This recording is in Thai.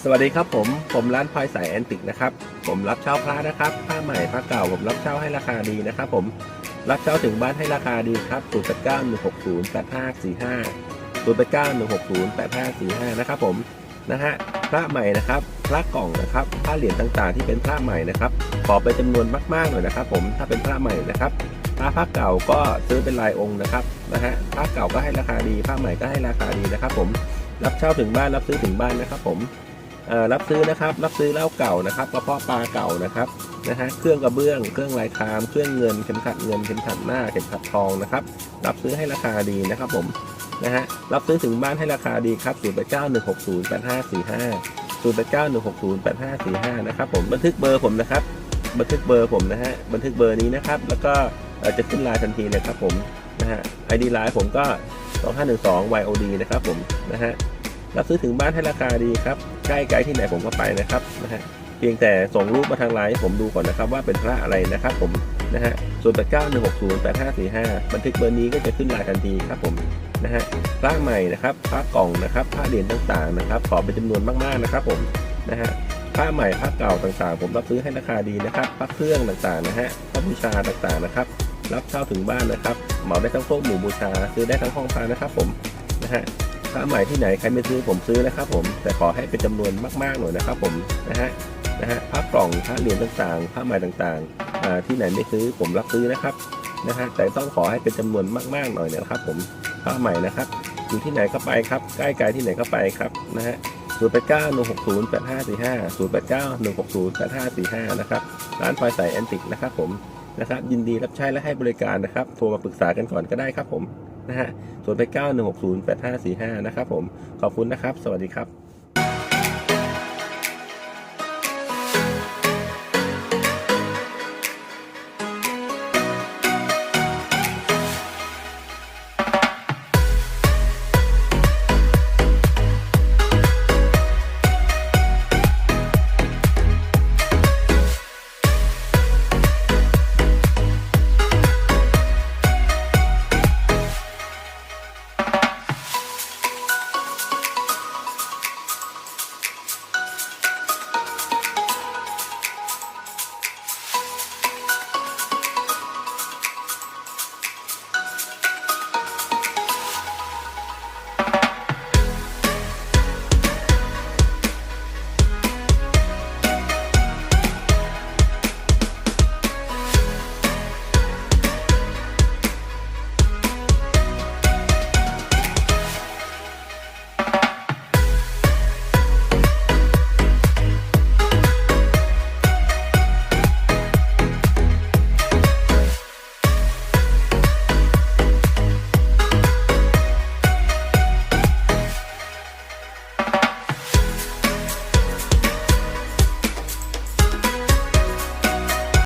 สวัสดีครับผมร้านพลอยสายแอนติกนะครับผมรับเช่าพระนะครับผ้าใหม่ผ้าเก่าผมรับเช่าให้ราคาดีนะครับผมรับเช่าถึงบ้านให้ราคาดีครับ0891608545นะครับผมนะฮะพระใหม่นะครับพระกล่องนะครับผ้าเหรียญต่างๆที่เป็นพระใหม่นะครับขอเป็นจำนวนมากๆหน่อยนะครับผมถ้าเป็นพระใหม่นะครับผ้าเก่าก็ซื้อเป็นรายองค์นะครับนะฮะผ้าเก่าก็ให้ราคาดีผ้าใหม่ก็ให้ราคาดีนะครับผมรับเช่าถึงบ้านรับซื้อถึงบ้านนะครับผมรับซื้อนะครับรับซื้อเหล้าเก่านะครับกระเพาะปลาเก่านะครับนะฮะเครื่องกระเบื้องเครื่องลายครามเครื่องเงินเข็มขัดเงินเข็มขัดหน้าเข็มขัดทองนะครับรับซื้อให้ราคาดีนะครับผมนะฮะรับซื้อถึงบ้านให้ราคาดีครับ0891608545นะครับผมบันทึกเบอร์ผมนะครับบันทึกเบอร์ผมนะฮะบันทึกเบอร์นี้นะครับแล้วก็จะขึ้นไลน์ทันทีเลยครับผมนะฮะ ID ไลน์ผมก็2512 YOD นะครับผมนะฮะรับซื้อถึงบ้านให้ราคาดีครับใกล้ไกลที่ไหนผมก็ไปนะครับนะฮะเพียงแต่ส่งรูปมาทางไลน์ให้ผมดูก่อนนะครับว่าเป็นพระอะไรนะครับผมนะฮะ0891608545บันทึกเบอร์นี้ก็จะขึ้นไลน์ทันทีครับผมนะฮะพระใหม่นะครับพระกล่องนะครับพระเหรียญต่างๆนะครับขอเป็นจำนวนมากๆนะครับผมนะฮะผ้าใหม่ผ้าเก่าต่างๆผมรับซื้อให้ราคาดีนะครับพระเครื่องต่างๆนะฮะพระบูชาต่างๆนะครับรับเช่าถึงบ้านนะครับเหมาได้ทั้งพวกหมู่บูชาซื้อได้ทั้งห้องพระนะครับผมนะฮะผ้าใหม่ที่ไหนใครไม่ซื้อผมซื้อนะครับผมแต่ขอให้เป็นจำนวนมากๆหน่อยนะครับผมนะฮะผ้ากล่องผ้าเหรียญต่างๆผ้าใหม่ต่างๆที่ไหนไม่ซื้อผมรับซื้อนะครับนะฮะแต่ต้องขอให้เป็นจำนวนมากๆหน่อยนะครับผมผ้าใหม่นะครับอยู่ที่ไหนก็ไปครับใกล้ไกลที่ไหนก็ไปครับนะฮะ0891608545นะครับร้านพลอยสายแอนติกนะครับผมนะครับยินดีรับใช้และให้บริการนะครับโทรมาปรึกษากันก่อนก็ได้ครับผมนะฮะ0891608545นะครับผมขอบคุณนะครับสวัสดีครับ